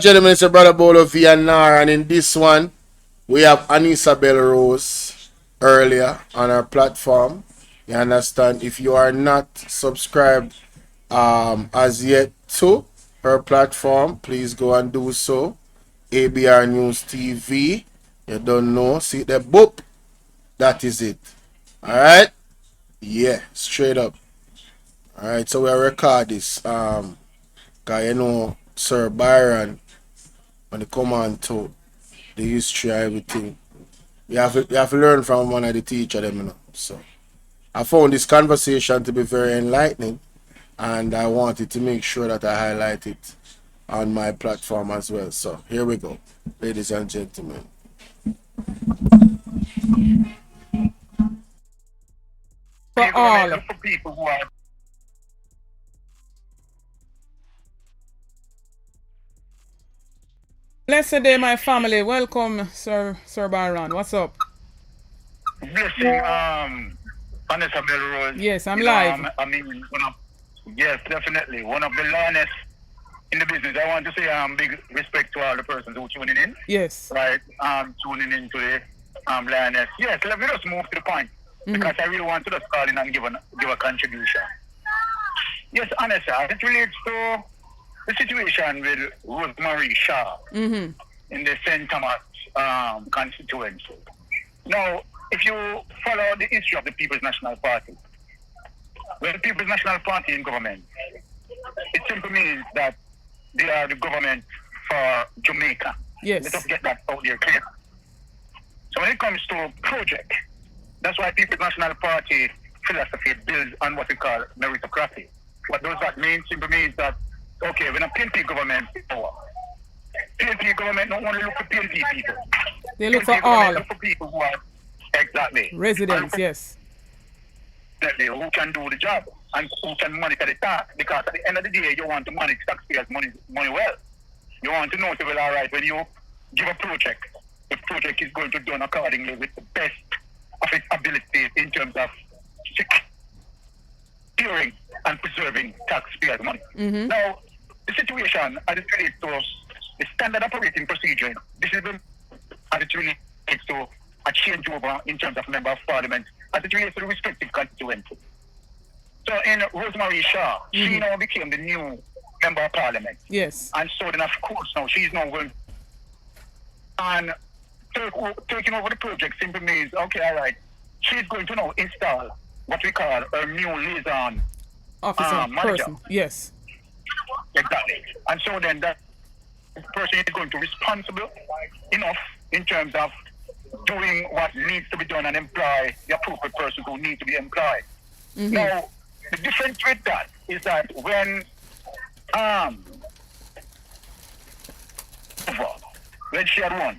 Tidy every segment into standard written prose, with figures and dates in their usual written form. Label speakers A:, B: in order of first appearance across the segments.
A: Gentlemen, it's your brother Bolo VNR, and in this one, we have Anissa Rose earlier on our platform. You understand? If you are not subscribed as yet to her platform, please go and do so. ABR News TV. You don't know? See the boop? That is it. Alright? Yeah, straight up. Alright, so we'll record this. Cause you know Sir Byron, when it come on to the history and everything, you have to learn from one of the teacher them, you know. So I found this conversation to be very enlightening, and I wanted to make sure that I highlight it on my platform as well. So here we go, ladies and gentlemen.
B: For all. For people who are
C: Blessed day, my family. Welcome, Sir Byron. What's up?
B: blessing, Vanessa Rose.
C: Yes, I'm live.
B: I mean, yes, definitely. One of the learnest in the business. I want to say big respect to all the persons who tuning in.
C: Yes.
B: Right. Tuning in today. Learners. Yes, let me just move to the point. Because I really want to just call in and give a contribution. Yes, Anessa, as it relates to the situation with Rosemary Shaw in the St. Thomas constituency. Now, if you follow the history of the People's National Party, when the People's National Party in government, it simply means that they are the government for Jamaica.
C: Yes.
B: Let us get that out there clear. So when it comes to project, that's why People's National Party philosophy builds on what we call meritocracy. What does that mean? Simply means that, okay, when a PNP government is power, PNP government not only look for PNP people.
C: They look
B: PNP
C: for all.
B: Look for people who are exactly
C: Residents, yes.
B: Who can do the job and who can monitor the tax. Because at the end of the day, you want to manage taxpayers' money well. You want to know, well, all right, when you give a project, the project is going to be done accordingly with the best of its ability in terms of securing and preserving taxpayers' money. Now, the situation as it relates to the standard operating procedure, this is as it relates to a changeover in terms of member of parliament, as it relates to the respective constituency. So in Rosemary Shaw, she now became the new member of parliament.
C: Yes.
B: And so then of course now she's now going and taking over the project simply means, okay, all right, she's going to now install what we call a new liaison
C: Officer,
B: manager.
C: person, yes.
B: Exactly. And so then that person is going to be responsible enough in terms of doing what needs to be done and employ the appropriate person who needs to be employed. Now, the difference with that is that when she had won,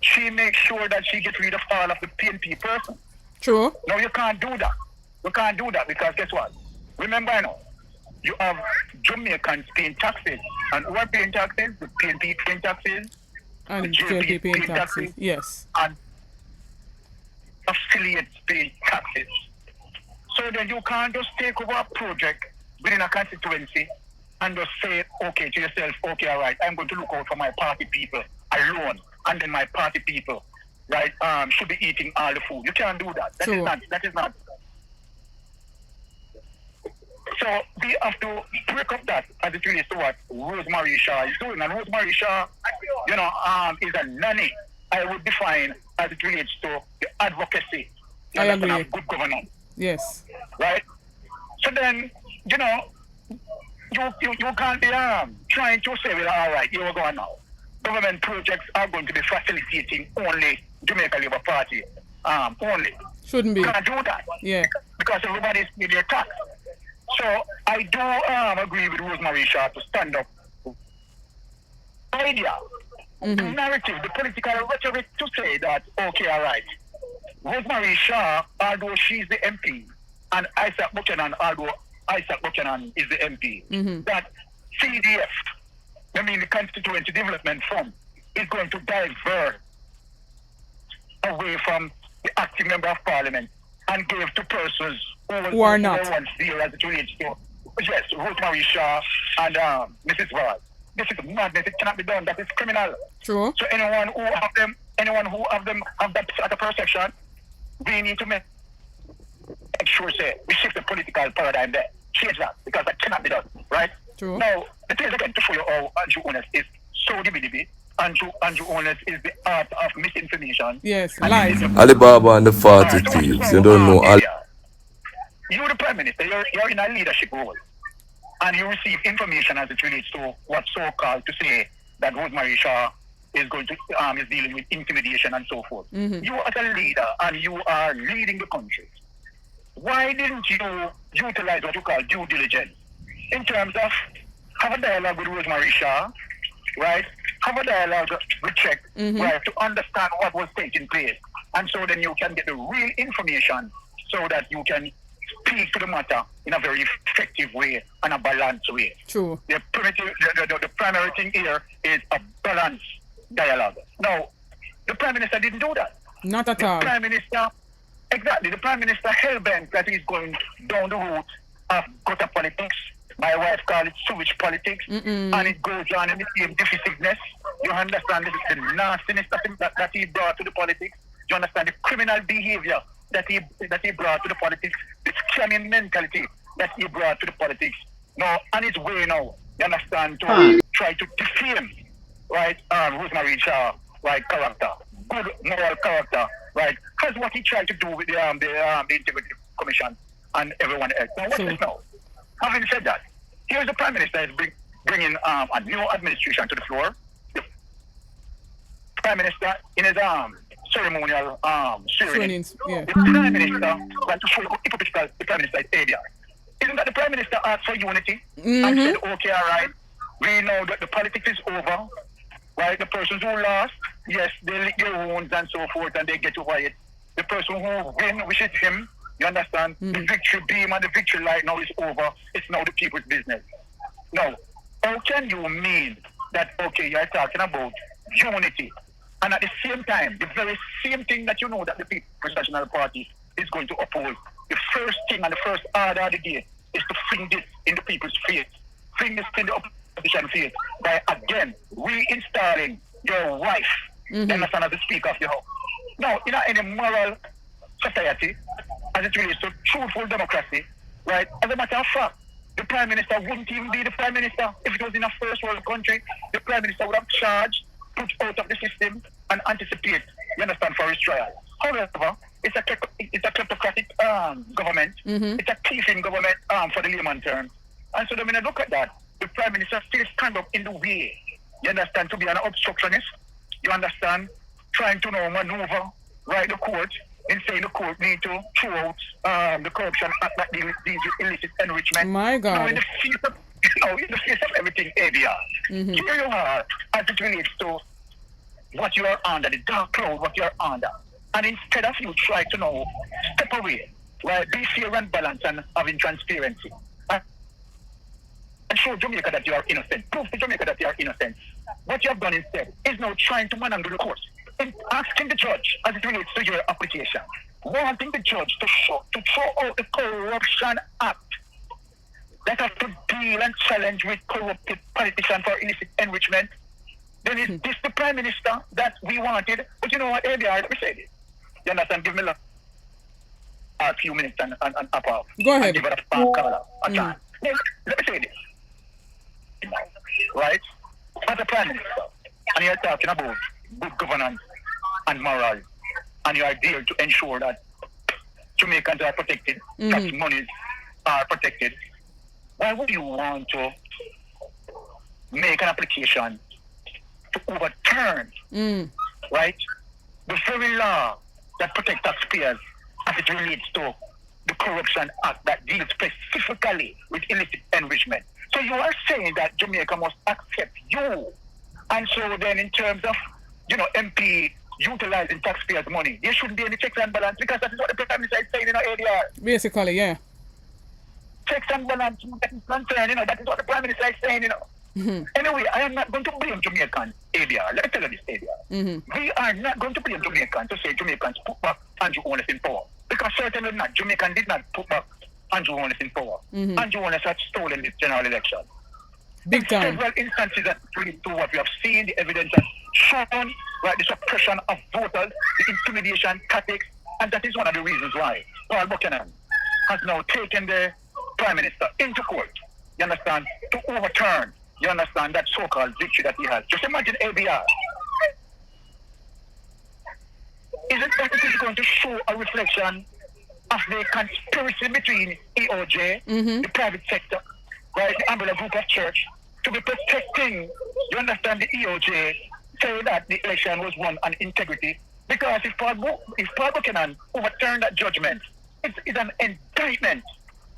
B: she makes sure that she gets rid of all of the PNP person.
C: True.
B: No, you can't do that. You can't do that because guess what? Remember now, you have Jamaicans paying taxes. And who are paying taxes? The PNP paying taxes.
C: And
B: the
C: JP paying taxes, yes.
B: And affiliates paying taxes. So then you can't just take over a project within a constituency and just say, okay, to yourself, okay, all right, I'm going to look out for my party people alone. And then my party people, right, should be eating all the food. You can't do that. That is not. So we have to break up that as it relates to what Rosemary Shaw is doing. And Rosemary Shaw, is a nanny. I would define as it relates to the advocacy
C: I agree.
B: of good governance.
C: Yes.
B: Right? So then, you can't be trying to say, well, all right, here we go now. Government projects are going to be facilitating only Jamaica Labour Party. Only.
C: Shouldn't be.
B: You can't do that.
C: Yeah.
B: Because everybody's paying their tax. So I do agree with Rosemary Shaw to stand up. Idea, the narrative, the political rhetoric to say that, okay, all right, Rosemary Shaw, although she's the MP, and Isaac Buchanan, although Isaac Buchanan is the MP, that CDF, I mean the Constituency Development Fund, is going to divert away from the active member of parliament and give to persons
C: who are not
B: once there as it relates to, yes, Rosemary Shaw and Mrs. Vard. This is madness. It cannot be done. That is criminal.
C: True.
B: So anyone who have that sort of perception, we need to make sure say we shift the political paradigm there. Change that because that cannot be done. Right?
C: True.
B: Now, the thing again to show you how Andrew Holness is so DBDB. Andrew Holness is the art of misinformation.
C: Yes, lies.
D: Alibaba and the 40 thieves. You don't know.
B: You're the Prime Minister. You're in a leadership role. And you receive information as it relates to what's so-called to say that Rosemary Shaw is going to is dealing with intimidation and so forth. You as a leader and you are leading the country. Why didn't you utilize what you call due diligence in terms of have a dialogue with Rosemary Shaw, right? Have a dialogue with Czech, right, to understand what was taking place, and so then you can get the real information so that you can speak to the matter in a very effective way and a balanced way.
C: True.
B: The primary thing here is a balanced dialogue. Now, the Prime Minister didn't do that.
C: Not at all.
B: The Prime Minister, exactly, the Prime Minister hell-bent that he's going down the route of gutter politics. My wife calls it sewage politics, and it goes on in the same divisiveness. You understand this is the nastiness that he brought to the politics. You understand the criminal behavior that he brought to the politics, the scamming mentality that he brought to the politics. Now, on his way now, you understand, to try to defame, right, Rosemary Shaw, right, character, good moral character, right, because what he tried to do with the Integrity Commission and everyone else. Now, what's this now? Having said that, here's the Prime Minister is bringing a new administration to the floor. The Prime Minister, in his ceremonial ceremony, the Prime Minister, like to show you how hypocritical the Prime Minister is ADR. Isn't that the Prime Minister asked for unity and said, okay, all right, we know that the politics is over, right? The persons who lost, yes, they lick their wounds and so forth and they get over it. The person who win, which is him, you understand? The victory beam and the victory light now is over. It's now the people's business. Now, how can you mean that, okay, you're talking about unity, and at the same time, the very same thing that you know that the People's National Party is going to uphold, the first thing and the first order of the day is to fling this in the people's face, fling this in the opposition face by, again, reinstalling your wife, you understand, as the Speaker of the House. Now, in any moral society, as it relates to truthful democracy, right? As a matter of fact, the Prime Minister wouldn't even be the Prime Minister if it was in a first world country. The Prime Minister would have charged, put out of the system, and anticipate, you understand, for his trial. However, it's a kleptocratic government. It's a thieving government for the layman term. And so then when I look at that, the Prime Minister still stand up in the way, you understand, to be an obstructionist, you understand, trying to maneuver, right, the court, in saying the court need to throw out the corruption act that deals with illicit enrichment.
C: My God.
B: Now, in the face of everything, ABR, here you are, as it relates to what you are under, the dark cloud, what you are under. And instead of you try to step away, right, be fair and balanced and having transparency, and show Jamaica that you are innocent, prove to Jamaica that you are innocent. What you have done instead is now trying to manhandle the court, and asking the judge, as it relates to your application, wanting the judge to throw out the Corruption Act that has to deal and challenge with corrupted politicians for illicit enrichment. Then is this the Prime Minister that we wanted? But you know what, ADR, let me say this. You understand? Give me a few minutes and up off.
C: Go ahead.
B: Give it a color. Let me say this. Right? As a Prime Minister, and you're talking about good governance and moral, and you are there to ensure that Jamaicans are protected, tax monies are protected, why would you want to make an application to overturn, right, the very law that protects taxpayers as it relates to the Corruption Act that deals specifically with illicit enrichment? So you are saying that Jamaica must accept you. And so then in terms of, MP utilizing taxpayers' money, there shouldn't be any checks and balance, because that is what the Prime Minister is saying in our ADR.
C: Basically, yeah.
B: Checks and balance, that is concerned, that is what the Prime Minister is saying, Anyway, I am not going to blame Jamaicans, ADR. Let me tell you this, ADR. We are not going to blame Jamaicans to say Jamaicans put back Andrew Holness in power. Because certainly not. Jamaican did not put back Andrew Holness in power. Andrew Holness had stolen this general election.
C: Big time.
B: Several instances that lead to what we have seen, the evidence has shown, right, the suppression of voters, the intimidation tactics, and that is one of the reasons why Paul Buchanan has now taken the Prime Minister into court, you understand, to overturn, you understand, that so-called victory that he has. Just imagine ABR. Isn't that it is going to show a reflection of the conspiracy between EOJ, the private sector, right, the umbrella group of church, to be protecting, you understand, the EOJ, say that the election was won on integrity? Because if Paul Buchanan overturned that judgment, it's an indictment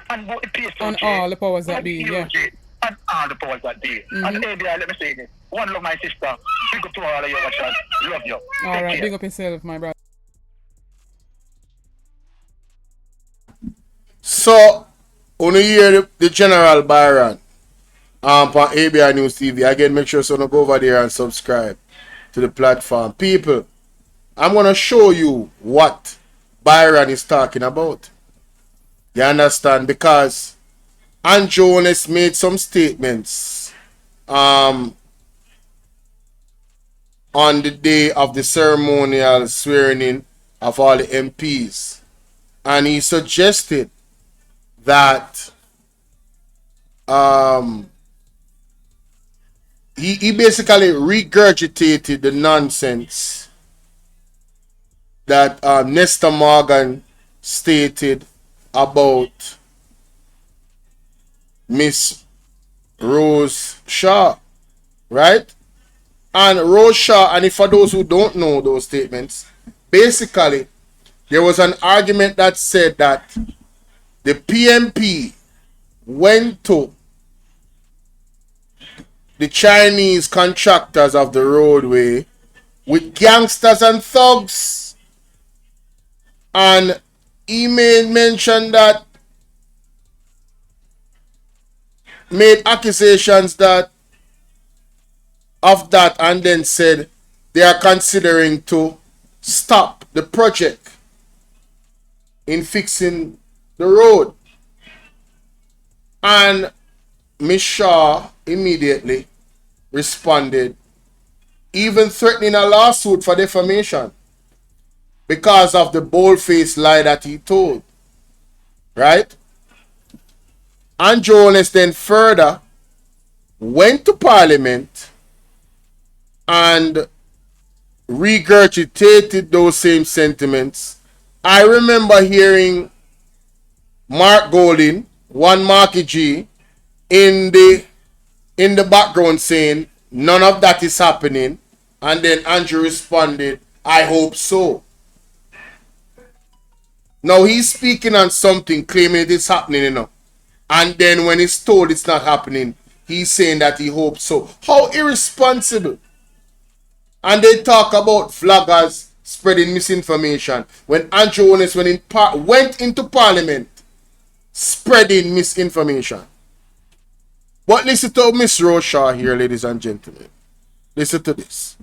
B: on both the PSOJ,
C: on all the powers that be,
B: EOJ,
C: yeah.
B: and all the powers that be. And ABI, let me say this. One love, my sister. Big up to all of you, watchers. Love you.
C: All right, big up yourself, my brother.
A: So, when you hear the General Byron on ABI News TV, again, make sure you go over there and subscribe to the platform. People, I'm going to show you what Byron is talking about. You understand? Because Holness made some statements on the day of the ceremonial swearing in of all the MPs. And he suggested that he basically regurgitated the nonsense that Nesta Morgan stated about Miss Rose Shaw, right? And Rose Shaw, and if for those who don't know those statements, basically there was an argument that said that the PMP went to the Chinese contractors of the roadway with gangsters and thugs, and he made accusations that of that, and then said they are considering to stop the project in fixing the road. And Miss Shaw immediately responded, even threatening a lawsuit for defamation because of the bold-faced lie that he told. Right? And Holness then further went to Parliament and regurgitated those same sentiments. I remember hearing Mark Golding, one Marky G, in the background saying none of that is happening, and then Andrew responded, I hope so. Now he's speaking on something, claiming it is happening, you know, and then when he's told it's not happening, he's saying that he hopes so. How irresponsible. And they talk about vloggers spreading misinformation when Andrew Holness went into Parliament spreading misinformation. But listen to Miss Rose Shaw here, ladies and gentlemen. Listen to this.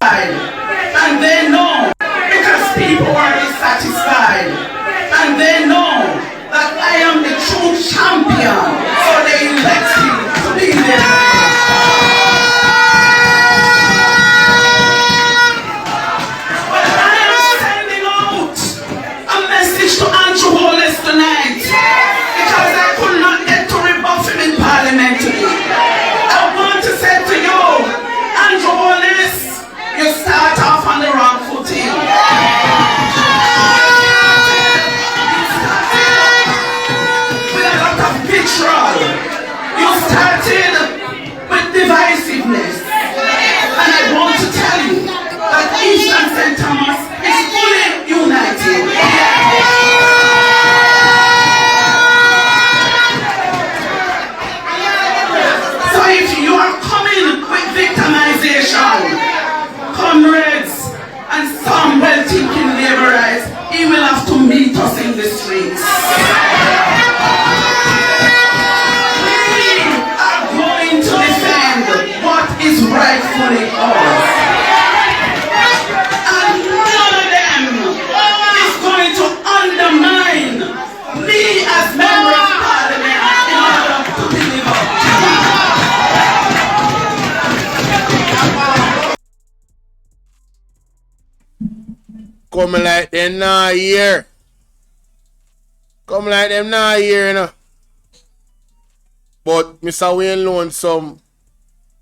E: And they know, because people are dissatisfied, and they know that I am the true champion, so they elect me to be there. But I am sending out a message to Andrew Holness tonight, because I could not get to rebuff him in Parliamentary. I want to say to you, Andrew Holness, you start off on the wrong footing. You started with divisiveness, and I want to tell you that East and St. Thomas is fully united. So if you are coming with victimization, comrades and some well-thinking laborites, he will have to meet us in the streets.
A: Come like them now here. Come like them now here, you know. But Mr. Wayne Lonesome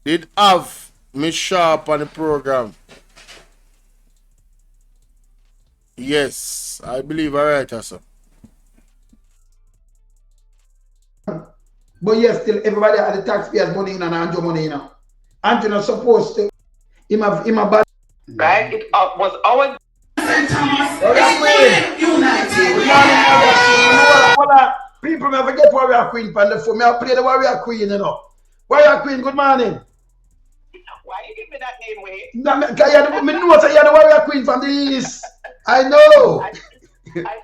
A: did have Miss Shaw on the program. Yes, I believe I right, sir.
F: But yes, still everybody had the taxpayers' money in and Andrew money in. Andrew not supposed to. Him a bad.
E: Right? It was our St. Thomas United.
F: People may forget Warrior Queen from the phone. May I play the Warrior Queen, you know. Warrior Queen, good morning.
E: Why you give me that name, Wade?
F: No, me know say you're the Warrior Queen from the East. I know.
E: I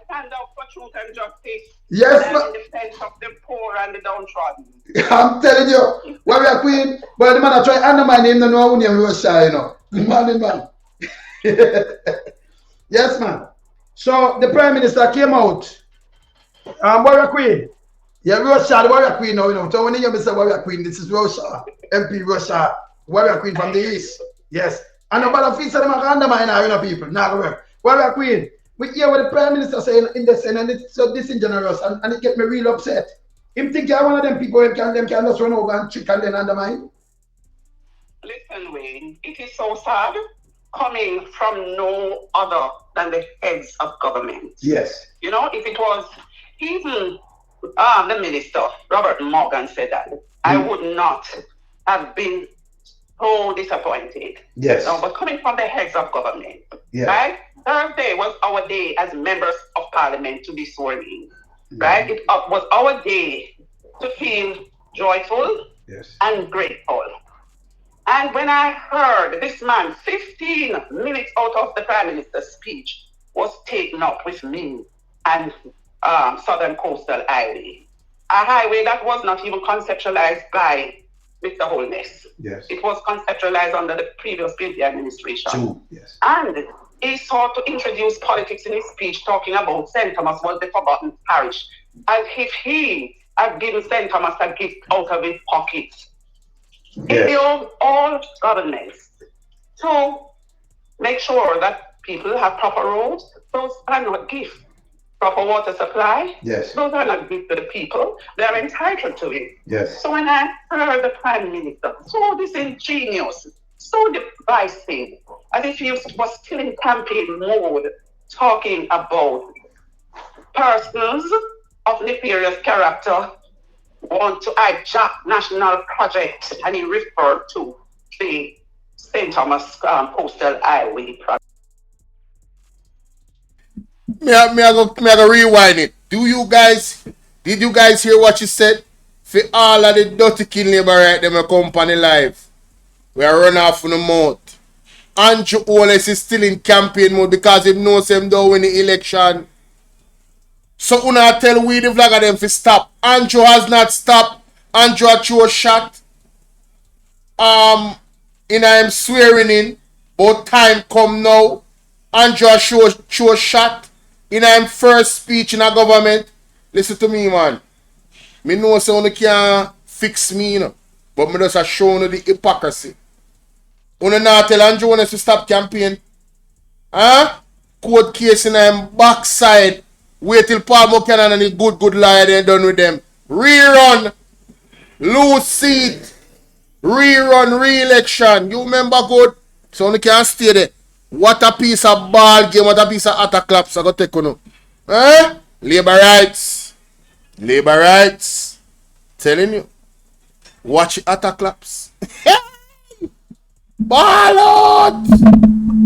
E: stand up for truth and justice.
F: Yes,
E: and in defense of the poor and the downtrodden.
F: I'm telling you, Warrior Queen, but the man I try undermine him, no know who name Russia, you know. Good morning, man. Yes, man. So the Prime Minister came out. Warrior Queen. Yeah, Russia, the Warrior Queen now, you know. So when you hear me say Warrior Queen, this is Russia, MP Russia, Warrior Queen from the East. Yes. And nobody feels that they can undermine her, you know, people. Now, Warrior Queen. We hear what the Prime Minister saying in the Senate, and it's so disingenuous, and it get me real upset. Him think you're one of them people who can just run over and trick and then undermine.
E: Listen, Wayne, it is so sad coming from no other than the heads of government.
F: Yes.
E: You know, if it was even the minister, Robert Morgan said that, I would not have been so disappointed.
F: Yes.
E: No, but coming from the heads of government,
F: yes.
E: Right? Thursday was our day as members of Parliament to be sworn in. Right? It was our day to feel joyful and grateful. And when I heard this man, 15 minutes out of the Prime Minister's speech was taken up with me and Southern Coastal Highway, a highway that was not even conceptualized by Mr. Holness.
F: Yes.
E: It was conceptualized under the previous PNP administration.
F: True. Yes.
E: And he sought to introduce politics in his speech, talking about St. Thomas was the forgotten parish, as if he had given St. Thomas a gift out of his pockets. It owes all governments to make sure that people have proper roads. Those are not gifts. Proper water supply.
F: Yes.
E: Those are not gifts to the people. They are entitled to it.
F: Yes.
E: So when I heard the Prime Minister so disingenuous, so divisive, as if he was still in campaign mode, talking about persons of nefarious character want to hijack national projects, and he referred to the St. Thomas Coastal Highway project.
A: Me I go rewind it. Did you guys hear what she said? For all of the dirty killing labor right them a company live. We are run off from the mouth. Andrew Holness is still in campaign mode because he knows him don't win the election. So una tell we the flag of them to stop. Andrew has not stopped. Andrew threw a shot. In him swearing in. But time come now. Andrew show a shot. In him first speech in a government. Listen to me, man. Me know say you can't fix me, you know. But me just show you the hypocrisy. You not tell Andrew Holness to stop campaign. Huh? Court case in him backside. Wait till Paul Buchanan and the good lawyer they done with them. Rerun. Lose seat. Rerun re-election. You remember good? So you can't stay there. What a piece of ball game, what a piece of attack claps I got take on. Eh? Labor rights. Labor rights. Telling you. Watch attack claps. Ball out!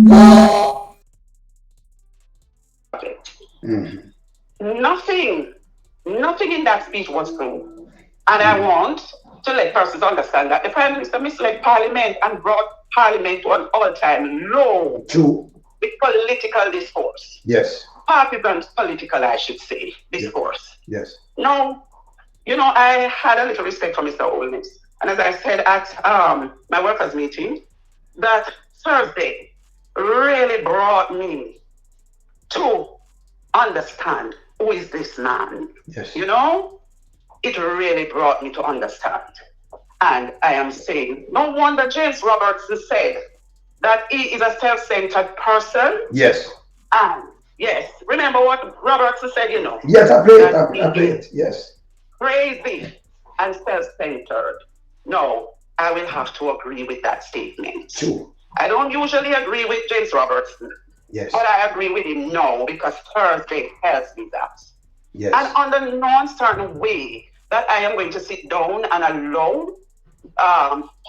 A: Whoa!
E: Nothing in that speech was true. And I want to let persons understand that the Prime Minister misled Parliament and brought Parliament to an all-time low.
F: True.
E: With political discourse.
F: Yes.
E: Partisan political, I should say, discourse.
F: Yes.
E: No, you know, I had a little respect for Mr. Holness. And as I said at my workers' meeting, that Thursday really brought me to understand who is this man.
F: Yes.
E: You know, it really brought me to understand. And I am saying, no wonder James Robertson said that he is a self-centered person.
F: Yes.
E: And yes, remember what Robertson said, you know?
F: Yes, I play it. I play it. Yes.
E: Crazy and self-centered. No, I will have to agree with that statement.
F: True.
E: I don't usually agree with James Robertson.
F: Yes.
E: But I agree with him now because Thursday tells me that.
F: Yes.
E: And on the non-certain way that I am going to sit down and allow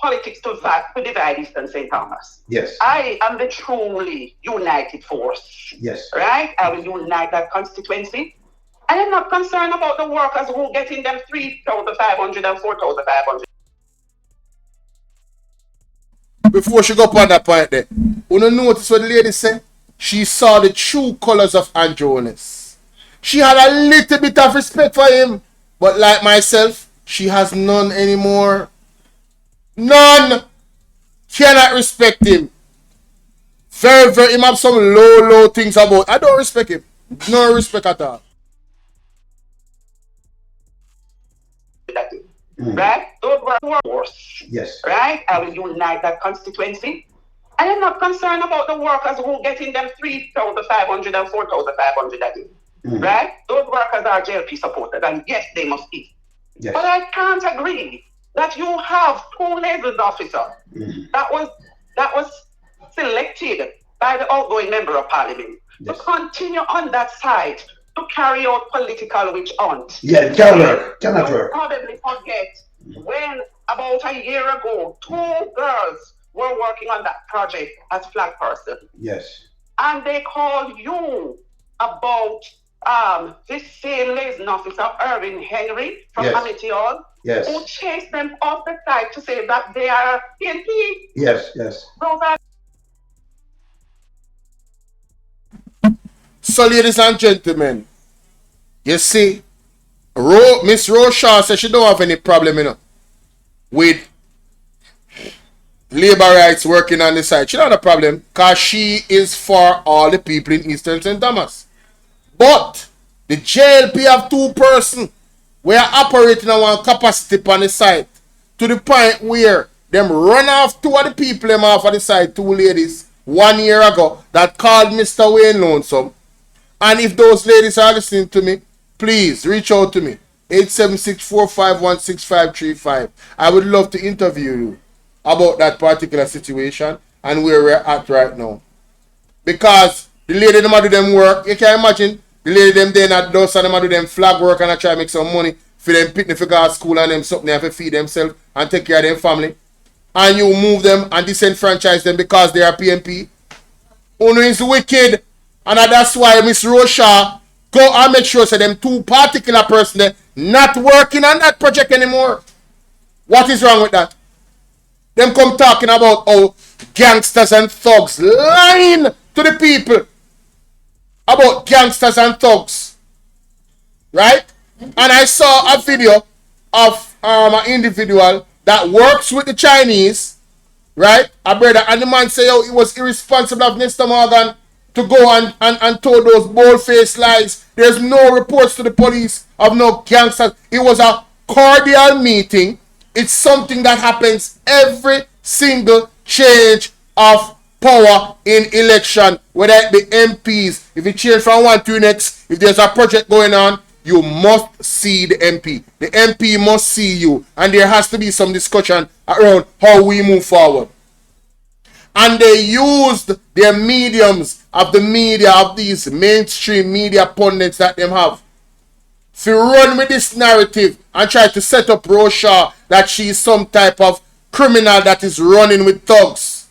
E: politics to divide Eastern St. Thomas.
F: Yes.
E: I am the truly united force.
F: Yes.
E: Right? I will unite that constituency. I am not concerned about the workers who get in them 3,500 and 4,500.
A: Before she go up on that point there, you know notice what the lady said? She saw the true colors of Holness. She had a little bit of respect for him, but like myself, she has none anymore. None. Cannot respect him. Very, very, him have some low things about. I don't respect him. No respect at all.
E: Right? Those were force.
F: Yes.
E: Right? I will unite that constituency. I am not concerned about the workers who get in them 3,500 and 4,500 a day. Right? Those workers are JLP supporters, and yes, they must eat.
F: Yes.
E: But I can't agree that you have two levels officer that was selected by the outgoing member of parliament to continue on that side to carry out political witch hunt.
F: Yeah, it cannot work. Cannot
E: You
F: work.
E: probably forget when about a year ago, 2 girls were working on that project as flag person.
F: Yes.
E: And they called you about this same liaison officer, Irving Henry from
F: Yes.
E: Amity Hall,
F: Yes.
E: who chased them off the site to say that they are PNP.
F: Yes. Yes.
E: Those are
A: So, ladies and gentlemen, you see, Miss Rosemary Shaw says she don't have any problem, with labor rights working on the side. She don't have a problem because she is for all the people in Eastern St. Thomas. But the JLP have 2 persons. We are operating on one capacity on the site to the point where them run off 2 of the people them off of the site, 2 ladies, 1 year ago that called Mr. Wayne Lonesome. And if those ladies are listening to me, please reach out to me. 876-451-6535. I would love to interview you about that particular situation and where we're at right now. Because the lady them do them work, you can imagine the lady them there at dust and them do them flag work and I try to make some money for them picnic for go to school and them something they have to feed themselves and take care of them family. And you move them and disenfranchise them because they are PNP. Uno is wicked. And that's why Miss Rocha go and make sure so them 2 particular persons not working on that project anymore. What is wrong with that? Them come talking about how gangsters and thugs lying to the people about gangsters and thugs. Right? And I saw a video of an individual that works with the Chinese, right? A brother, and the man say, oh, it was irresponsible of Mr. Morgan to go and tell those bold-faced lies. There's no reports to the police of no gangsters. It was a cordial meeting. It's something that happens every single change of power in election, whether it be MPs. If you change from one to the next, if there's a project going on, you must see the MP. The MP must see you. And there has to be some discussion around how we move forward. And they used their mediums of the media, of these mainstream media pundits that them have, to run with this narrative and try to set up Rocha that she is some type of criminal that is running with thugs.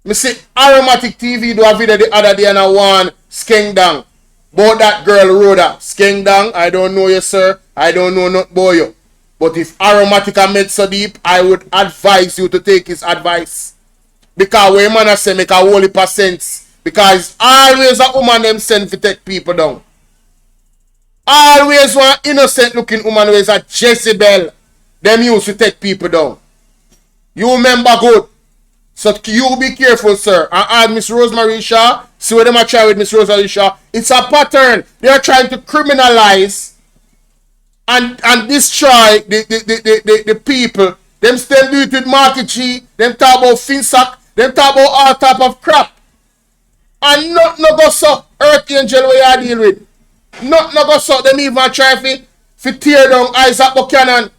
A: Me see Aromatic TV do a video the other day and I want skeng down. About that girl Rhoda. Skeng down, I don't know you, sir. I don't know not about you. But if Aromatica made so deep, I would advise you to take his advice. Because when man say make a whole heap of sense. Because it's always a woman them send to take people down. Always one innocent looking woman who is a Jezebel. Them used to take people down. You remember good. So you be careful, sir. And add Miss Rosemary Shaw. See what them are trying with Miss Rosemary Shaw. It's a pattern. They are trying to criminalize and destroy the people. Them still do it with Market G. Them talk about Finsack. Them talk about all type of crap. And nothing no go so Earth Angel where you deal with. Nothing no go so them even try to tear down Isaac Buchanan.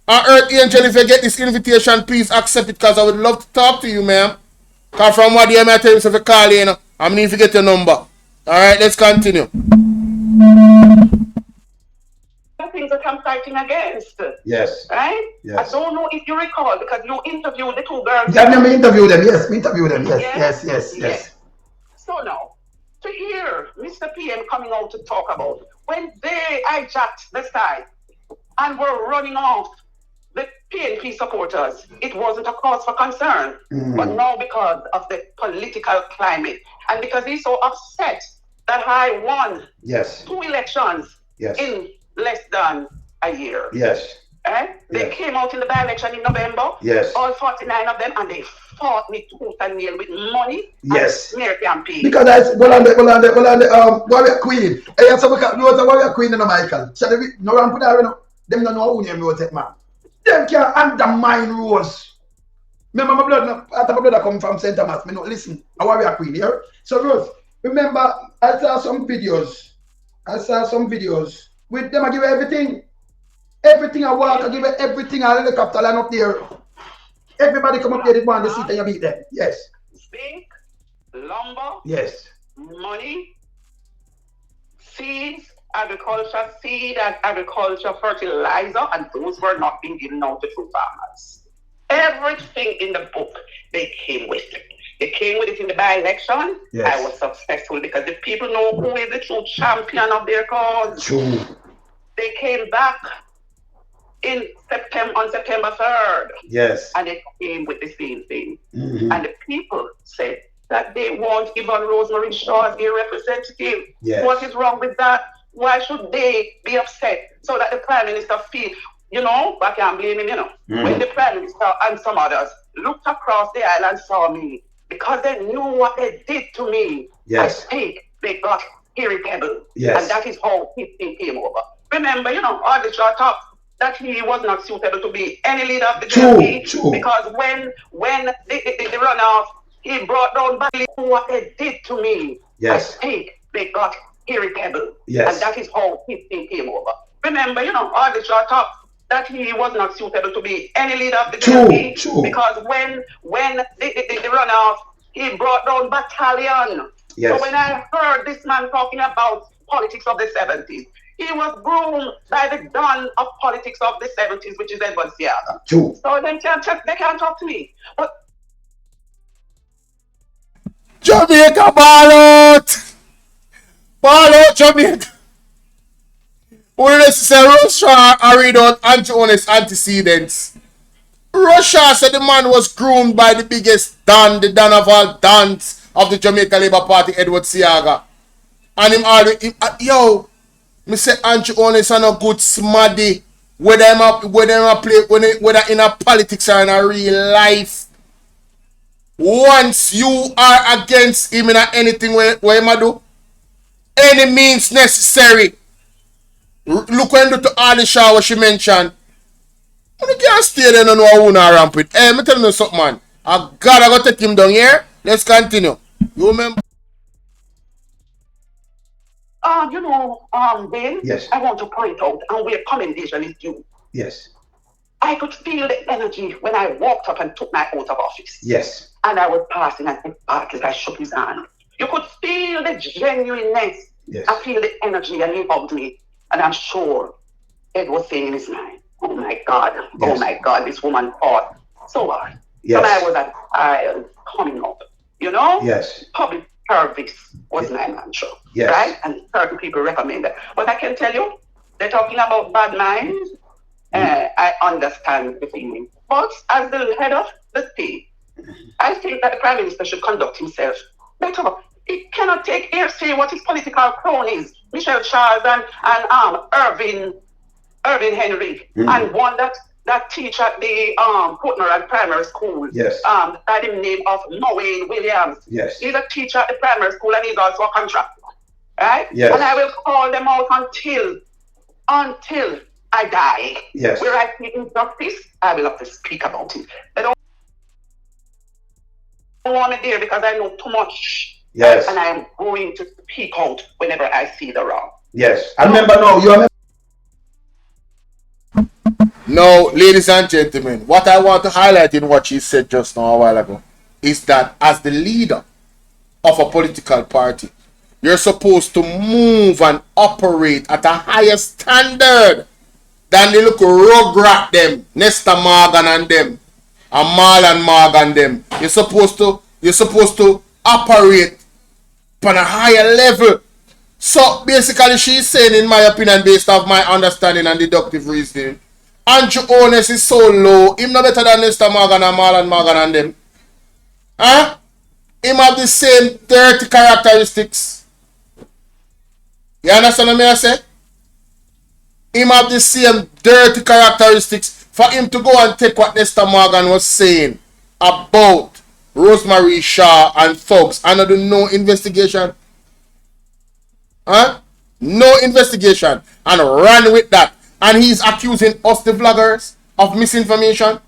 A: And Earth Angel, if you get this invitation, please accept it because I would love to talk to you, ma'am. Because from what you may tell you, if you call in, I'm going to get your number. Alright, let's continue.
G: Things that I'm fighting against.
F: Yes.
G: Right?
F: Yes.
G: I don't know if you recall because you interviewed the two girls.
F: Yeah, me interview them. Yes, me interview them. Yes.
G: So now, to hear Mr. PM coming out to talk about when they hijacked the site and were running off the PNP supporters, it wasn't a cause for concern. But now because of the political climate and because he's so upset that I won 2 elections in less than a year.
F: Yes.
G: They came out in the by-election in November. All 49 of them, and they fought me tooth and nail with money. And smear campaign.
F: Because I on the warrior queen. Hey, you was a warrior queen in Michael. So they no one put that, you know. Them don't know who name you take, man. Them can undermine Rose. Remember my blood, after my brother come from St. Thomas, me no listen. A warrior queen here. So Rose, remember I saw some videos. With them I give you everything. Everything I walk, I give you everything. I helicopter line up there. Everybody come up here, they want to sit and you beat them. Yes.
G: Zinc, lumber.
F: Yes.
G: Money, seeds, agriculture seed and agriculture fertilizer, and those were not being given out to true farmers. Everything in the book they came with. They came with it in the by-election. I was successful because the people know who is the true champion of their cause.
F: True.
G: They came back on September 3rd.
F: Yes.
G: And they came with the same thing. And the people said that they want even Rosemary Shaw as their representative. What is wrong with that? Why should they be upset so that the Prime Minister feel, you know, I can't blame him, you know. When the Prime Minister and some others looked across the aisle and saw me, because they knew what they did to me, I think they got irritable. And that is how his thing came over. Remember, you know, all the short up that he was not suitable to be any leader of the JP because when the runoff, he brought down badly what they did to me. I think they got irritable. And that is how his thing came over. Remember, you know, all the short up that he was not suitable to be any leader of the JP because when the runoff, he brought down battalion. So when I heard this man talking about politics of the 70s, he was groomed by the don of politics of the 70s, which is Edward Seaga. So they can't talk to me. But
A: Jamaica, ball out! Ball out, Jamaica! Who necessary Russia I read out anti-honest antecedents. Russia said the man was groomed by the biggest don, the don of all dons of the Jamaica Labour Party, Edward Seaga. And him already, yo, me say anti-honest and a good smaddy, whether in a politics or in a real life. Once you are against him in anything where him do, any means necessary. Look when do to all the show what she mentioned. You can't stay there and know who not ramp with. Hey, me tell you something, man. I gotta take him down here. Let's continue. You remember?
G: you know, Ben, I want to point out, and where commendation is due. I could feel the energy when I walked up and took my oath of office. And I was passing and I shook his hand. You could feel the genuineness. I feel the energy, and he hugged me. And I'm sure Ed was saying in his mind, oh my God, this woman fought so hard. And I was at coming up, you know? Public service was my mantra, right? And certain people recommend that. But I can tell you, they're talking about bad minds. I understand the feeling. But as the head of the state, I think that the Prime Minister should conduct himself better. He cannot take hearsay what his political cronies, Michelle Charles and Irvin Henry, and one that teach at the Putnam and primary school, by the name of Noel Williams. He's a teacher at the primary school and he's also a contractor, right? And I will call them out until I die. Where I see injustice, I will have to speak about it. They don't want me there because I know too much Yes. And I am going to speak out whenever I see the wrong. Yes. I remember now, you remember.
A: Now, ladies and gentlemen, what I want to highlight in what she said just now a while ago is that as the leader of a political party, you're supposed to move and operate at a higher standard than the little rugrat them, Nesta Morgan and them, and Marlon Morgan them. You're supposed to operate on a higher level. So basically she's saying, in my opinion, based off my understanding and deductive reasoning, Andrew Holness is so low. Him no better than Nesta Morgan and Marlon Morgan and them. Huh? Him have the same dirty characteristics. You understand what I say? Him have the same dirty characteristics for him to go and take what Nesta Morgan was saying about Rosemary Shaw and thugs and do no investigation. Huh? No investigation. And ran with that. And he's accusing us, the vloggers, of misinformation.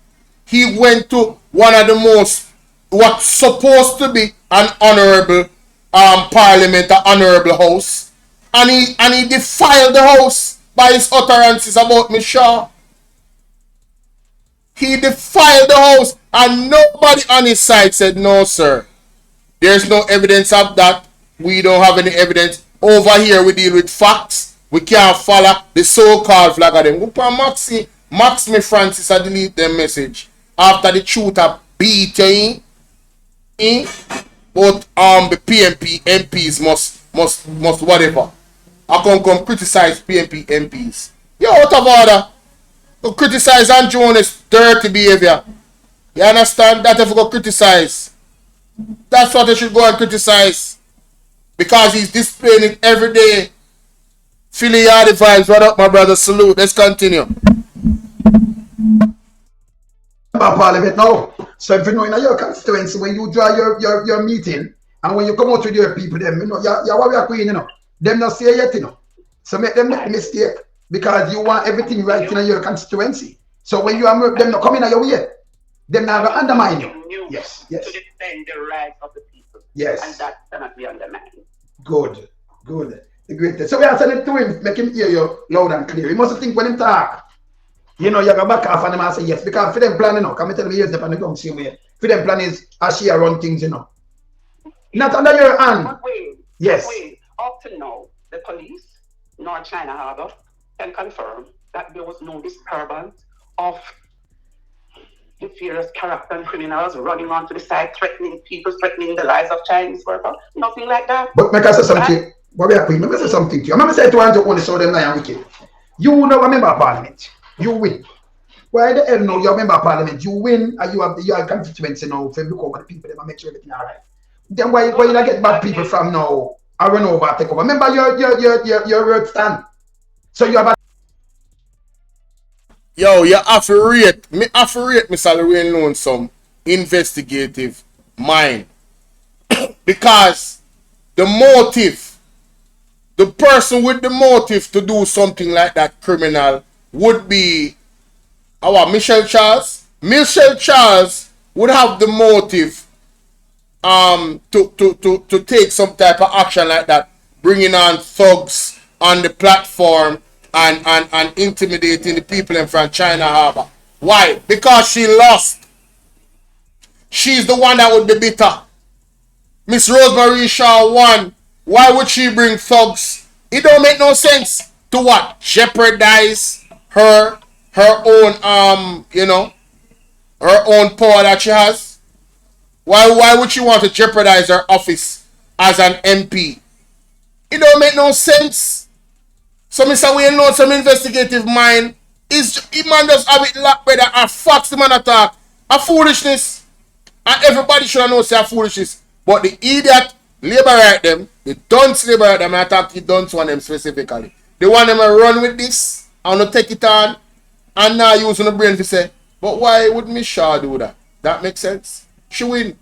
A: He went to one of the most, what's supposed to be an honorable parliament, an honorable house. And he defiled the house by his utterances about Miss Shaw. He defiled the house. And nobody on his side said, no, sir. There's no evidence of that. We don't have any evidence. Over here, we deal with facts. We can't follow the so-called flag of them. Max me Francis, I delete them message. After the shooter beat you in. But the PMP MPs must whatever. I come criticize PMP MPs. You're out of order. Go criticize Andrew Holness' dirty behavior. You understand? That if you go criticize. That's what they should go and criticize. Because he's displaying it every day. Philly Yardy vibes. What up, my brother? Salute. Let's continue.
F: Parliament now. So if you know in your constituency, when you draw your meeting and when you come out with your people, them, you know, you're what we are queen, you know. Them not say yet, you know. So make them make a mistake because you want everything right in your constituency. So when you are them not coming at your way, them not gonna undermine you. Yes.
G: To defend the rights of the people.
F: Yes.
G: And that cannot be undermined. Good.
F: The greatest. So we are sending to him, make him hear you loud and clear. He must think when him talk. You know, you go back off and him and say yes. Because for them plan, you know, come and tell me yes, the ground same way. For them plan is as she run things, you know. Not under your hand.
G: But wait.
F: Yes.
G: Up to now, the police, North China Harbor, can confirm that there was no disturbance of nefarious character and criminals running onto the side, threatening people, threatening the lives of Chinese workers. Nothing like that.
F: But make us say something. What we are queen, let me say something to you. I'm not saying to want to only show them now wicked. You know a member of parliament. You win. Why the hell no? You're a member of parliament. You win and you have constituency now. If you look over the people, they make sure everything all right. Then why you not get bad people from now? I run over, take over. Remember your word stand. So you have a
A: Yo, you have to rate Mr. Lorraine Loan some investigative mind. Because the motive, the person with the motive to do something like that criminal would be our Michelle Charles. Michelle Charles would have the motive to take some type of action like that, bringing on thugs on the platform and intimidating the people in from China Harbor. Why? Because she lost. She's the one that would be bitter. Miss Rosemary Shaw won. Why would she bring thugs? It don't make no sense. To what? Jeopardize her own her own power that she has. Why would she want to jeopardize her office as an MP? It don't make no sense. So Mr. Wayne knows some investigative mind. He man just have it locked better and facts the man attack. A foolishness. And everybody should know say a foolishness. But the idiot labor right them, the dunce labor right them, I attack the dunce one them specifically. They want them to run with this and to take it on and now using the brain to say, but why would Miss Shaw do that? That makes sense. She win.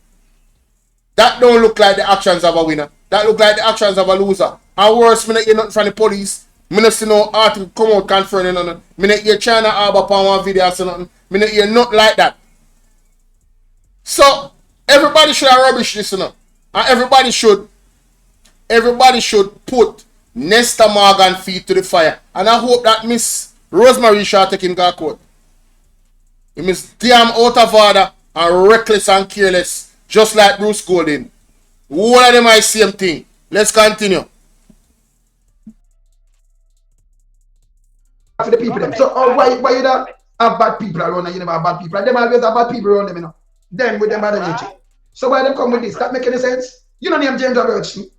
A: That don't look like the actions of a winner. That look like the actions of a loser. And worse, me not hear nothing from the police. Me not see no article come out confirming nothing. Me not hear China Harbor upon one video or something. Me not hear nothing like that. So, everybody should have rubbish this, you know. And everybody should everybody should put Nesta Morgan feet to the fire. And I hope that Miss Rosemary Shaw taking her court. He is damn out of order and reckless and careless, just like Bruce Golding. All of them are the same thing. Let's continue.
F: For the people them. So why you don't have bad people around and you never have bad people? Them always have bad people around them, you know. Them with them bad nature. So why them come with this? That make any sense? You don't name James Robertson.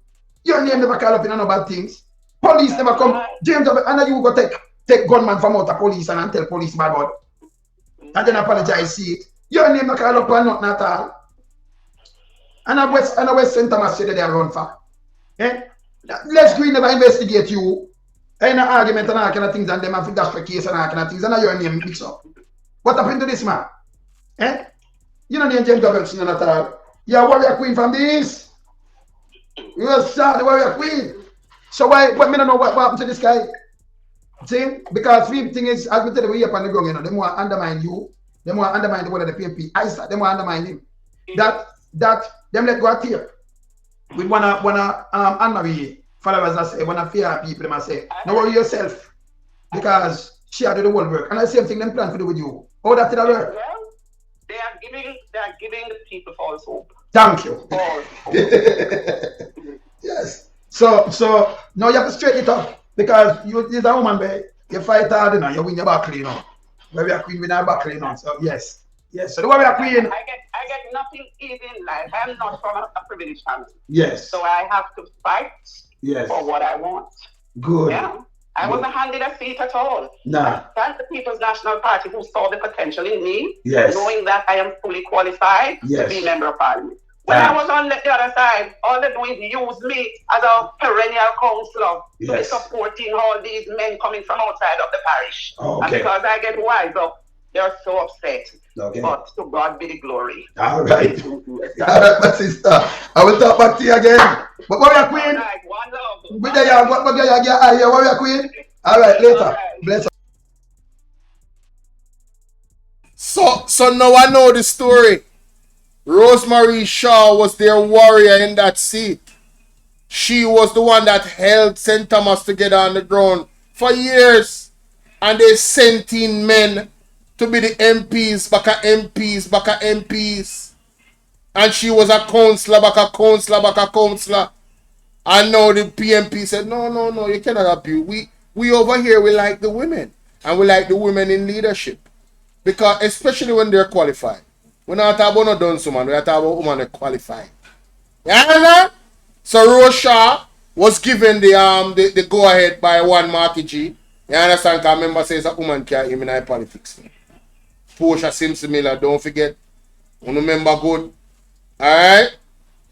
F: Your name never call up in no bad things. Police never come. James Robertson, and then you go take gunman from out of police and tell police bad word. And then apologize, see it. Your name never call up and nothing at all. And a West St. Thomas said they are run for. Eh? Let's Green never investigate you. Ain't an argument and all kind of things, and them have dash for case and all kind of things, and now your name mix up. What happened to this man? Eh? You don't name James Robertson at all. You're a warrior queen from this. You're the warrior queen. So why me don't know what happened to this guy? See? Because the thing is, as we tell you, we up on the ground, you know, they want to undermine you, they want to undermine the one of the PMP. I said, they want to undermine him. That them let go out here. We wanna Anne-Marie followers that say, wanna fear people, they must say, no worry yourself. Because she had to do the whole work. And the same thing them plan to do with you. How that did work?
G: Well, they are giving the people false hope.
F: Thank you. Yes. So now you have to straighten it up. Because you're a woman, babe. You fight hard, you know, you win your battle, you know. Where a queen win our battle, you know. So yes. Yes. So the warrior queen.
G: I get nothing easy in life. I'm not from a privileged family.
F: Yes.
G: So I have to fight for what I want.
F: Good.
G: Yeah. I wasn't handed a seat at all.
F: Nah.
G: Thank the People's National Party who saw the potential in me,
F: yes,
G: knowing that I am fully qualified to be member of parliament. When I was on the other side, all they do is use me as a perennial councillor to be supporting all these men coming from outside of the parish. And because I get wise up, they're so upset.
F: Okay.
G: But to God be the glory.
F: All right. All right, my sister. I will talk back to you again. But warrior queen.
G: All right, one love.
F: Warrior queen. All right, later. All right. Bless her.
A: So now I know the story. Rosemary Shaw was their warrior in that seat. She was the one that held St. Thomas together on the ground for years. And they sent in men to be the MPs, back a MPs. And she was a councillor, back a councillor. And now the PMP said, no, you cannot abuse. We over here, we like the women. And we like the women in leadership. Because, especially when they're qualified. We're not talking about no done woman, we're talking about women that qualified. You understand? So Rose Shaw was given the go-ahead by one Marky G. You understand? Because member says a woman can't immunize politics. Portia Simpson Miller, don't forget. You remember good. Alright?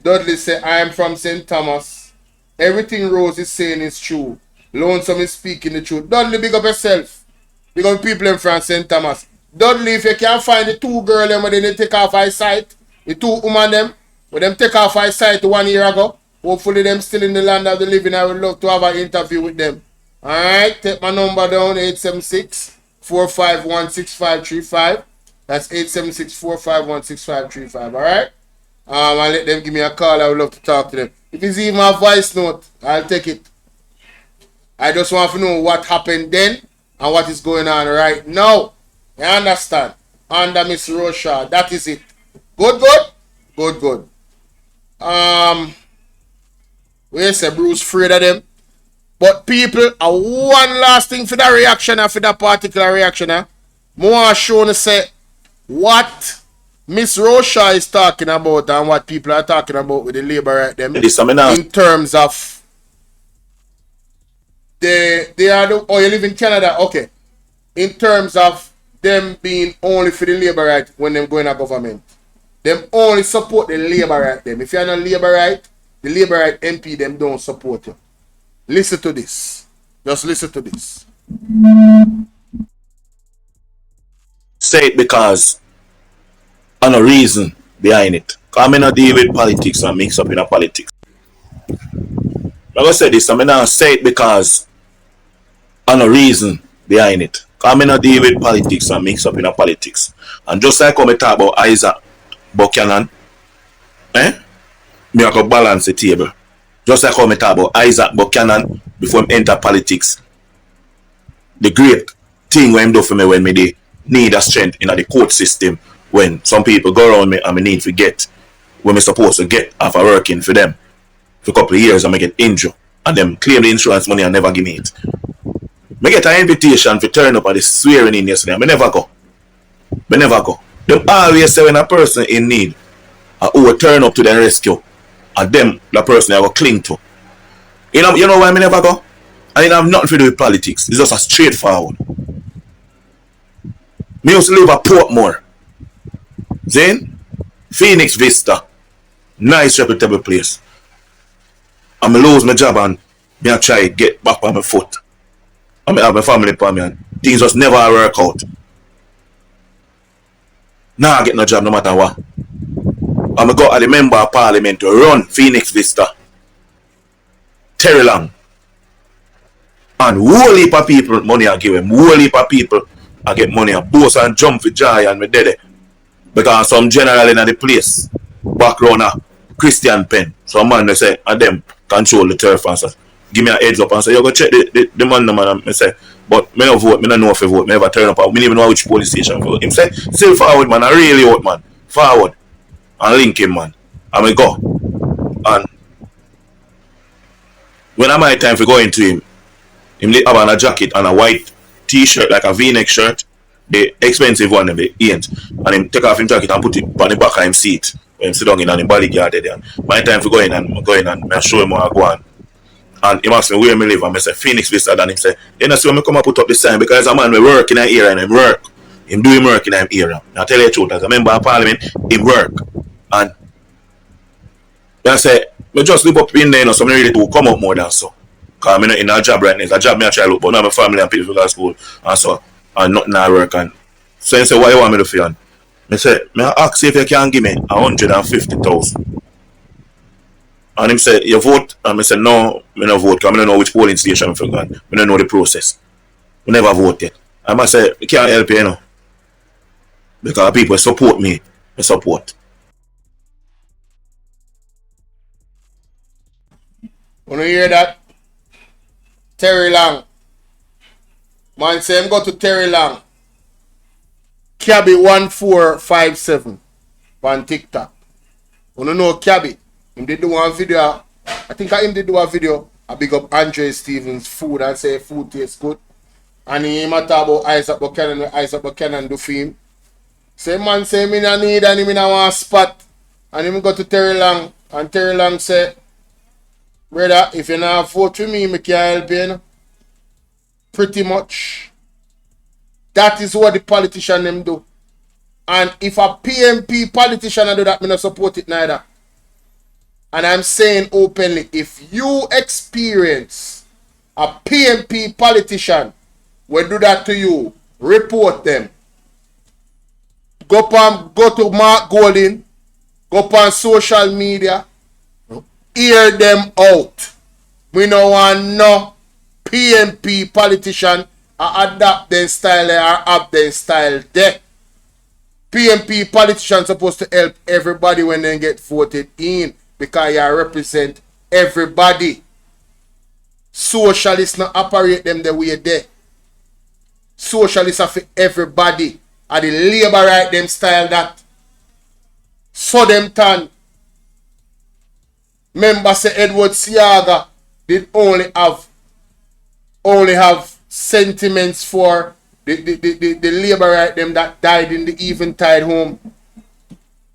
A: Dudley say, I am from St. Thomas. Everything Rose is saying is true. Lonesome is speaking the truth. Dudley, big up yourself. Big up people in from St. Thomas. Dudley, if you can't find the two girls them when they take off our site, the two women them, when them take off our site 1 year ago, hopefully them still in the land of the living, I would love to have an interview with them. Alright, take my number down, 876-451-6535. That's 876-451-6535, alright? And let them give me a call, I would love to talk to them. If it's even a voice note, I'll take it. I just want to know what happened then and what is going on right now. You understand? Under Miss Rose Shaw. That is it. Good. We say Bruce afraid of them. But people, one last thing for that reaction, for that particular reaction, more shown to say what Miss Rose Shaw is talking about and what people are talking about with the labor right them in terms of they are the, oh, you live in Canada, okay. In terms of them being only for the labor right when them going to government. Them only support the labor right them. If you're not labor right, the labor right MP them don't support you. Listen to this. Just listen to this.
H: Say it because I know reason behind it. Because I not deal with politics and mix up in a politics. Like I said this, I not say it because I know reason behind it. Because I not deal with politics and mix up in a politics. And just like when I talk about Isaac Buchanan, me I go balance the table. Just like how I talk about Isaac Buchanan before I enter politics. The great thing when I do for me when me need a strength in the court system, when some people go around me and me need to get when me supposed to get after working for them for a couple of years and me get injured and them claim the insurance money and never give me it. Me get an invitation to turn up at the swearing in yesterday and me never go. Me never go. Them always say when a person in need who will turn up to their rescue and them the person I will cling to. You know why me never go? And it have nothing to do with politics. It's just a straightforward. Me used to live at Portmore. Then Phoenix Vista. Nice reputable place. And me lose my job and me I try to get back on my foot. And me have my family for me and things just never work out. Now I get no job no matter what. And I go to the member of Parliament to run Phoenix Vista. Terry Long. And whole heap of people money I give him. Whole heap of people I get money and boast and jump for joy and me dead. Because some general in the place background a Christian pen. Some man they say and them control the turf and say, give me a heads up and say, you go check the man and I say, but me no vote, me no know if I vote, me never turn up, me don't even know which police station for him. Say, still forward man, I really vote man. Forward. And link him man. And me go. And when I my time for going to him have on a jacket and a white t-shirt like a v-neck shirt, the expensive one of the ain't. And him take off him jacket and put it on the back of him seat. When him sit down in and him bodyguard there. My time for going and I show him how I go on. And he asked me where me live and I say Phoenix Vista and him say, you know see when me come and put up the sign because a man we work in an area and him work. Him do him work in an area. Now tell you the truth, as a member of Parliament, him work. And I say, I just live up in there, you know, so I really do come up more than so. Because I'm in a job right now. It's a job I try to look, but now my family and people go to school and so, and nothing I work. And so he say, what you want me to feel? I say, I ask if you can give me 150,000. And him say, you vote? And I say, no, I don't vote because I don't know which polling station I'm going. I don't know the process. I never vote yet. And I say, I can't help you, you know. Because people support me. I support.
A: When you hear that? Terry Long. Man say him go to Terry Long. Cabby 1457 on TikTok. You know Cabby. Him did do one video. I think him did do a video. I big up Andre Stevens' food and say food tastes good. And he talk about Isaac Buchanan with Isaac Buchanan do for him. Say man say me no need and him in a one spot. And him go to Terry Long. And Terry Long say, brother, if you not vote for me, I can help you, you know? Pretty much. That is what the politician them do. And if a PMP politician do that, I don't support it neither. And I'm saying openly, if you experience a PMP politician will do that to you, report them. Go to Mark Golding, go on social media, hear them out. We no want no PMP politician adapt their style or have their style there. PMP politicians supposed to help everybody when they get voted in because you represent everybody. Socialists not operate them the way there. Socialists are for everybody. And the labor right them style that. So them turn. Remember say Edward Siaga did only have sentiments for the labor right them that died in the Eventide home.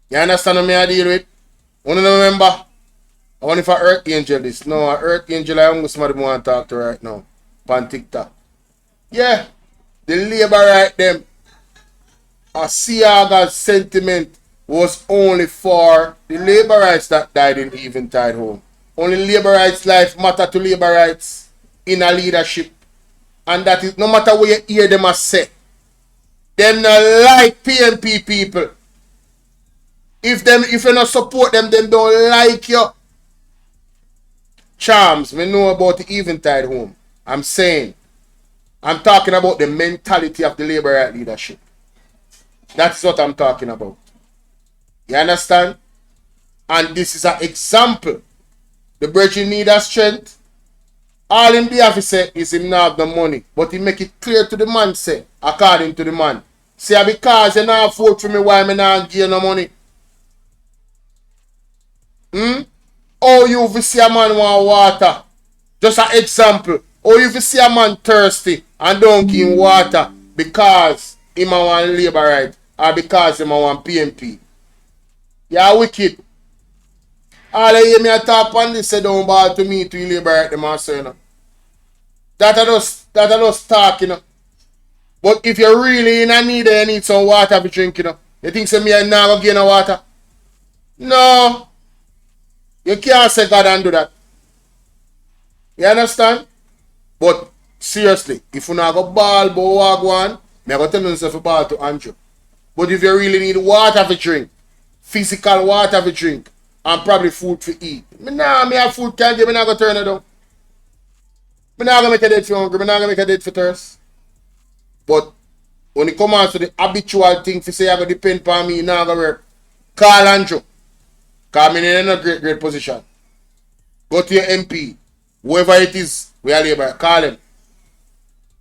A: You understand what I deal with? Want to remember? I want if an Earth Angel this. No, an Earth Angel I am somebody want to talk to right now. On TikTok. Yeah. The labor right them. A Siaga's sentiment was only for the labor rights that died in Eventide home. Only labor rights life matter to labor rights in a leadership. And that is no matter what you hear them as say. Them not like PMP people. If you not support them, them don't like you. Charms, we know about the Eventide home. I'm talking about the mentality of the labor right leadership. That's what I'm talking about. You understand? And this is an example The brethren need a strength. All him be have to say is him not have the money. But he make it clear to the man, say, according to the man. Say, because you not vote for me, why me not give you no money? Oh, you if see a man want water. Just an example. Or if you see a man thirsty and don't give him water because he want labor right or because he want PMP. You wicked. All I hear me a talk on this say don't bother to me to labor right them also, you know. That I just talk, you know. But if you're really in a need and you need some water to drink, you know. You think say me and now go get no water? No. You can't say God and do that. You understand? But seriously, if you not go ball but walk one, me go tell myself about to Andrew. But if you really need water to drink, physical water to drink, and probably food to eat, me have food can't give me not go turn it down. Me not gonna make a dead for hungry, me not gonna make a dead for thirst. But when it comes on to the habitual thing to say I go depend on me, now go work. Call Andrew. Cause me in a great position. Go to your MP. Whoever it is, we are labor. Call him.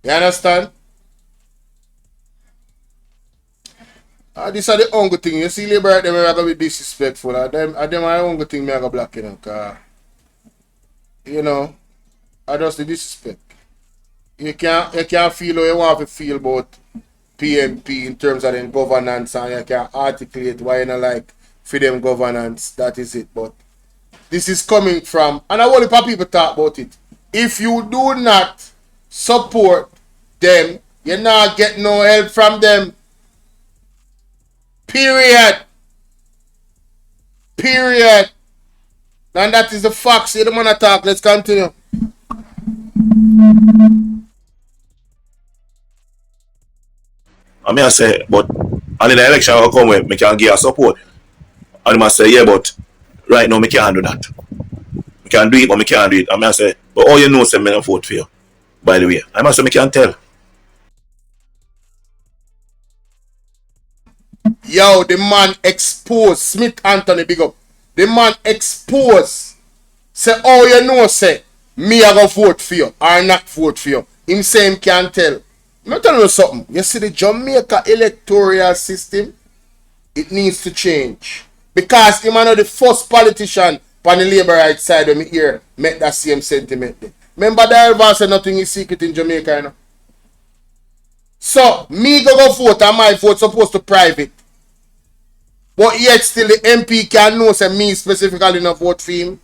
A: You understand? This are the only thing. You see labor them are gonna be disrespectful. Them are the only thing me I go block you know. Cause you know, I just the disrespect. You can't feel how you want to feel about PMP in terms of them governance and you can articulate why you don't like for them governance. That is it. But this is coming from, and I want people talk about it. If you do not support them, you not get no help from them. Period. Period. And that is the facts. You don't want to talk. Let's continue.
H: I mean, I say, but and in the election will come when me can give a support. And I must say, yeah, but right now me can't do that. Me can do it, but me can't do it. I mean, I say, but all you know say me don't vote for you. By the way, I must say me can't tell.
A: Yo, the man exposed. Smith Anthony, big up. The man exposed. Say, oh, you know, say, me I go vote for you or not vote for you. Him say him can't tell. I'm telling you something. You see the Jamaica electoral system, it needs to change. Because him are the first politician on the labor right side of me here make that same sentiment. Remember that everyone said nothing is secret in Jamaica, you know? So, me go vote and my vote supposed to private. But yet still the MP can know say me specifically not vote for him.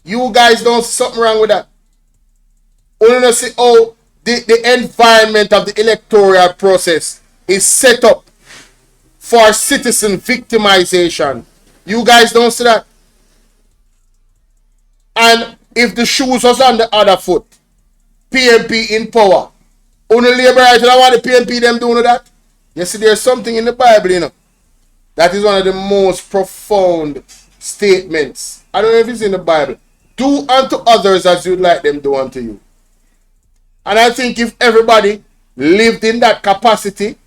A: You guys don't see something wrong with that. Only see how the environment of the electoral process is set up for citizen victimization. You guys don't see that. And if the shoes was on the other foot, PMP in power, only labor right, I want the PMP them doing that. You see, there's something in the Bible, you know. That is one of the most profound statements. I don't know if it's in the Bible. Do unto others as you'd like them do unto you. And I think if everybody lived in that capacity,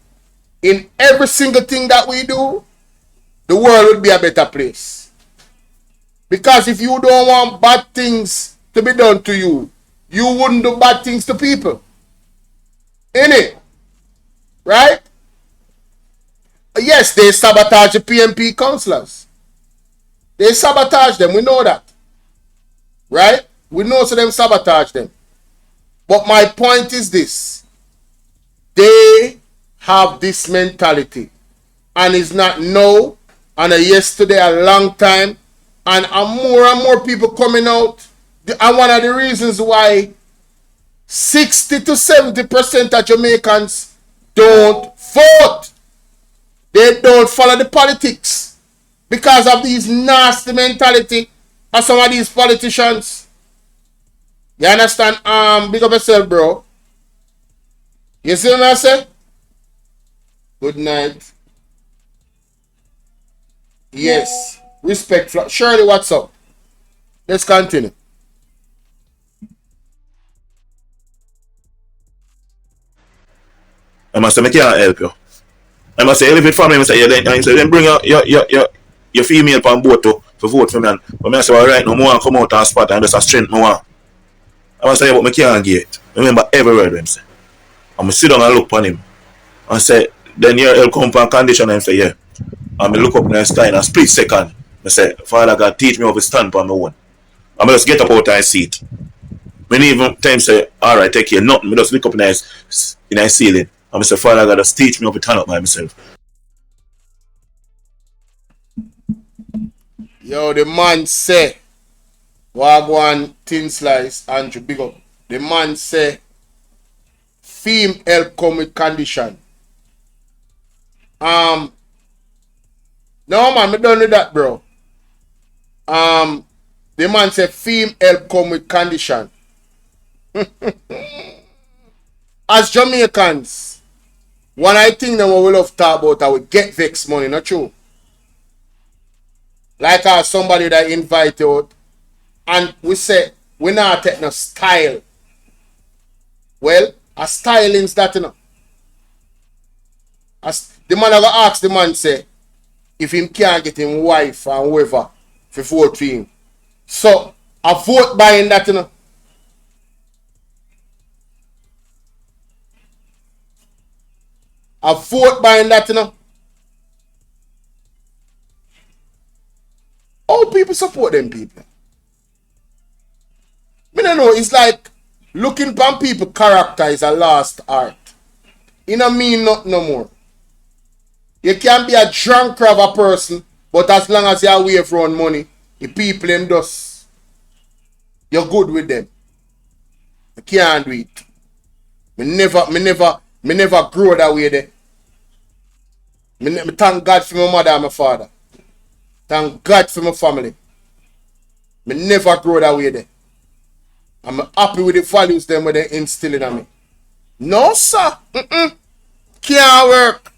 A: in every single thing that we do, the world would be a better place. Because if you don't want bad things to be done to you, you wouldn't do bad things to people. Innit? Right? Yes, they sabotage the PMP councillors. They sabotage them, we know that. Right? We know so them sabotage them. But my point is this. They have this mentality. And it's not now and a yesterday, a long time. And more people coming out. And one of the reasons why 60 to 70% of Jamaicans don't vote. They don't follow the politics. Because of these nasty mentality of some of these politicians. You understand? Big up yourself, bro. You see what I say? Good night. Yes. Respect. Shirley, what's up? Let's continue.
H: I must say, I can't help you. I must say, elevate family, I say, then bring your female from boat to to vote for me. And when I say, well, right now, I want to come out and spot and just a strength I want. I want to say, but I can't get it. Remember every word them say. And I sit down and look upon him. And say, then you'll come for a condition and say, yeah. And I look up in the sky in a split second. I say, Father God, teach me how to stand on my own. And I just get up out and see it. Many even times say, alright, take care, nothing. I just look up in the ceiling. And I say, Father God, just teach me how to turn up by myself.
A: Yo, the man say, Wagwan Thin Slice, Andrew, big up. The man say, fame help come with condition. No man, me done with that, bro. The man say, fame help come with condition. As Jamaicans, one I think that we love talk about that we get vex money, not true? Like somebody that invite out and we say we not take no style. Well, a styling's that, you know. As the man ever ask the man say if him can't get him wife and whoever for vote for him. So a vote buying that, you know. A vote buying that, you know. All people support them people. I don't know, it's like looking upon people character is a lost art. It don't mean nothing no more. You can be a drunk of a person, but as long as you're away from money, the people them just you're good with them. You can't do it. Me never grow that way there. Me thank God for my mother and my father. Thank God for my family. Me never grow that way there. I'm happy with the values them when they instilling on me. No, sir. Can't work.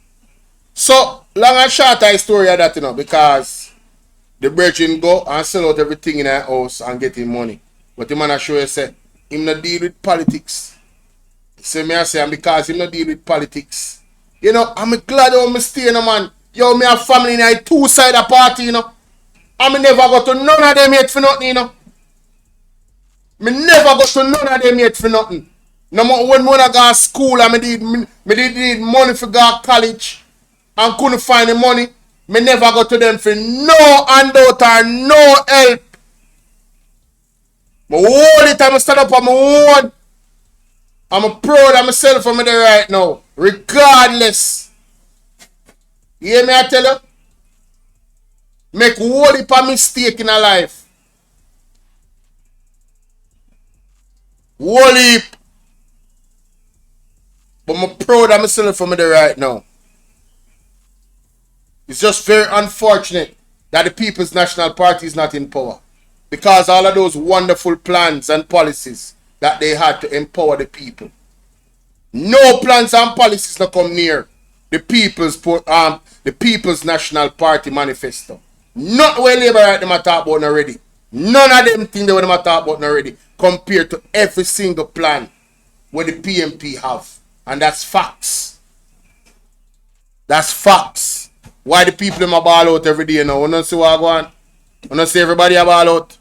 A: So, long and short I story of that, you know, because the brethren go and sell out everything in their house and getting money. But the man I show you say, him not deal with politics. So me I say, and because him not deal with politics. You know, I'm glad how me stay, you know, man. Yo, me have family in a two-sided party, you know. And me never go to none of them yet for nothing, you know. Me never go to none of them yet for nothing. No matter when I go to school and me need money for go to college and couldn't find the money, me never go to them for no handout or no help. Me hold it and I stand up on my own. I'm proud of myself for me there right now. Regardless. You hear me I tell you? Make whole heap of mistake in a life. Whole heap. But I'm proud of myself for me there right now. It's just very unfortunate that the People's National Party is not in power. Because all of those wonderful plans and policies that they had to empower the people. No plans and policies not come near the People's National Party manifesto. Not where Labour right them a talk about already. None of them things they were them a talk about already compared to every single plan where the PMP have. And that's facts. That's facts. Why the people them a ball out every day now? You don't see what I go on? You don't see everybody a ball out?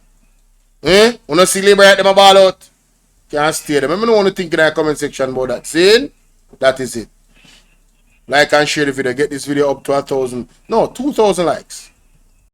A: You don't see Labour right them a ball out? Can't stay them. I don't want to think in the comment section about that. See? That is it. Like and share the video. Get this video up to 2,000 likes.